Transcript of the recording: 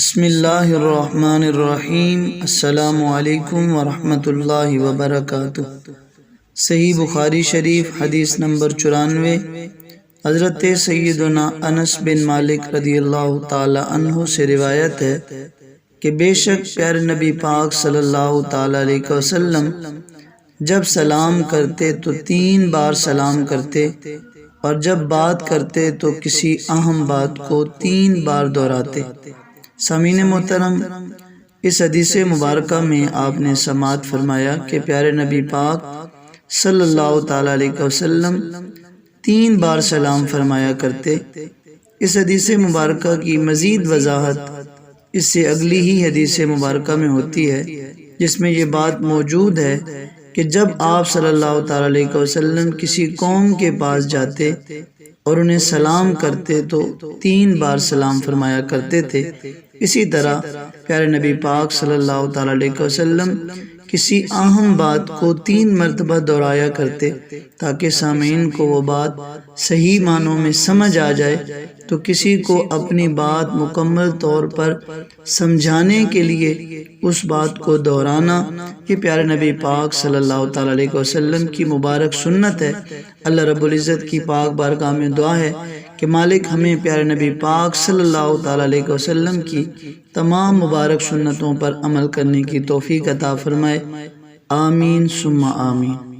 بسم اللہ الرحمن الرحیم۔ السلام علیکم ورحمۃ اللہ وبرکاتہ۔ صحیح بخاری شریف حدیث نمبر 94۔ حضرت سیدنا انس بن مالک رضی اللہ تعالی عنہ سے روایت ہے کہ بے شک پیارے نبی پاک صلی اللہ تعالی علیہ وسلم جب سلام کرتے تو 3 بار سلام کرتے، اور جب بات کرتے تو کسی اہم بات کو 3 بار دہراتے۔ سامعین محترم، اس حدیث مبارکہ میں آپ نے سماعت فرمایا کہ پیارے نبی پاک صلی اللہ تعالی علیہ وسلم 3 بار سلام فرمایا کرتے۔ اس حدیث مبارکہ کی مزید وضاحت اس سے اگلی ہی حدیث مبارکہ میں ہوتی ہے، جس میں یہ بات موجود ہے کہ جب آپ صلی اللہ تعالی علیہ وسلم کسی قوم کے پاس جاتے اور انہیں سلام کرتے تو 3 بار سلام فرمایا کرتے تھے۔ اسی طرح پیارے نبی پاک صلی اللہ تعالی علیہ وسلم کسی اہم بات کو 3 مرتبہ دہرایا کرتے تاکہ سامعین کو وہ بات صحیح معنوں میں سمجھ آ جائے۔ تو کسی کو اپنی بات مکمل طور پر سمجھانے کے لیے اس بات کو دہرانا یہ پیارے نبی پاک صلی اللہ تعالی علیہ وسلم کی مبارک سنت ہے۔ اللہ رب العزت کی پاک بارگاہ میں دعا ہے کہ مالک ہمیں پیارے نبی پاک صلی اللہ تعالی علیہ وسلم کی تمام مبارک سنتوں پر عمل کرنے کی توفیق عطا فرمائے۔ آمین ثم آمین۔